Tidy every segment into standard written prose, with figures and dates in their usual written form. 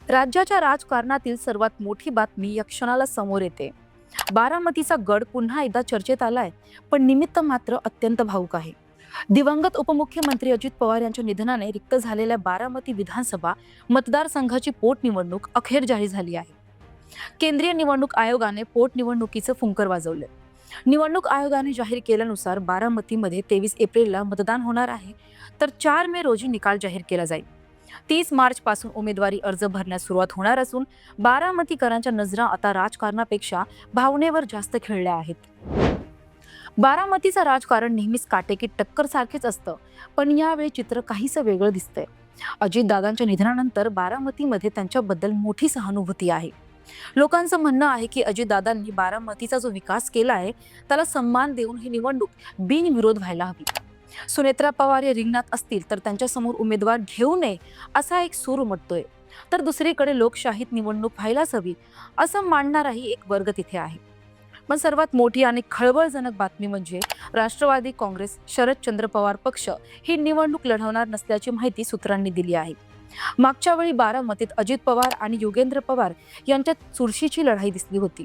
राज्याच्या राजकारणातील सर्वात मोठी बातमी या क्षणाला समोर येते. बारामतीचा गड पुन्हा एकदा चर्चेत आलाय, पण निमित्त मात्र अत्यंत भावुक आहे. दिवंगत उपमुख्यमंत्री अजित पवार यांच्या निधनाने रिक्त झालेल्या बारामती विधानसभा मतदारसंघाची पोटनिवडणूक अखेर जाहीर झाली आहे. केंद्रीय निवडणूक आयोगाने पोटनिवडणुकीचं फुंकर वाजवले. निवडणूक आयोगाने जाहीर केल्यानुसार बारामतीमध्ये 23 एप्रिलला मतदान होणार आहे, तर 4 मे रोजी निकाल जाहीर केला जाईल. 30 मार्च पासून उमेदवारी अर्ज भरण्यास सुरुवात होणार असून बारामतीकरांच्या नजरा आता राजकारणापेक्षा भावनेवर जास्त खिळल्या आहेत. बारामतीचं राजकारण नेहमीच काटेकी टक्कर सारखेच असतं, पण यावेळी चित्र काहीसं वेगळं दिसतंय. अजितदादांच्या निधनानंतर बारामतीमध्ये त्यांच्याबद्दल मोठी सहानुभूती आहे. लोकांचं म्हणणं आहे की अजितदादांनी बारामतीचा जो विकास केला आहे त्याला सन्मान देऊन ही निवडणूक बिनविरोध व्हायला हवी. सुनेत्रा पवार या रिंगणात असतील तर त्यांच्यासमोर उमेदवार घेऊ नये असा एक सूर उमटतोय, तर दुसरीकडे लोकशाहीत निवडणूक व्हायलाच हवी असं मांडणाराही एक वर्ग तिथे आहे. पण सर्वात मोठी आणि खळबळजनक बातमी म्हणजे राष्ट्रवादी काँग्रेस शरदचंद्र पवार पक्ष ही निवडणूक लढवणार नसल्याची माहिती सूत्रांनी दिली आहे. मागच्या वेळी बारामतीत अजित पवार आणि योगेंद्र पवार यांच्यात चुरशीची लढाई दिसली होती,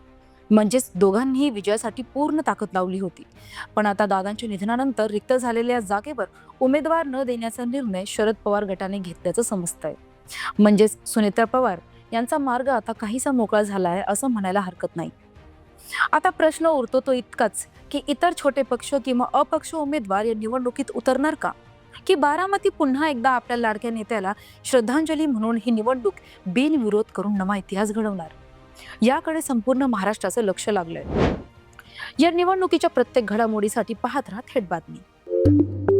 म्हणजेच दोघांनीही विजयासाठी पूर्ण ताकद लावली होती. पण आता दादांच्या निधनानंतर रिक्त झालेल्या जागेवर उमेदवार न देण्याचा निर्णय शरद पवार गटाने घेतल्याचं समजतंय. म्हणजेच सुनेत्रा पवार यांचा मार्ग आता काहीसा मोकळा झाला आहे असं म्हणायला हरकत नाही. आता प्रश्न उरतो तो इतकाच की इतर छोटे पक्ष किंवा अपक्ष उमेदवार या निवडणुकीत उतरणार का, की बारामती पुन्हा एकदा आपल्या लाडक्या नेत्याला श्रद्धांजली म्हणून ही निवडणूक बिनविरोध करून नवा इतिहास घडवणार, याकडे संपूर्ण महाराष्ट्राचं लक्ष लागलंय. या निवडणुकीच्या प्रत्येक घडामोडीसाठी पाहत राहा थेट बातमी.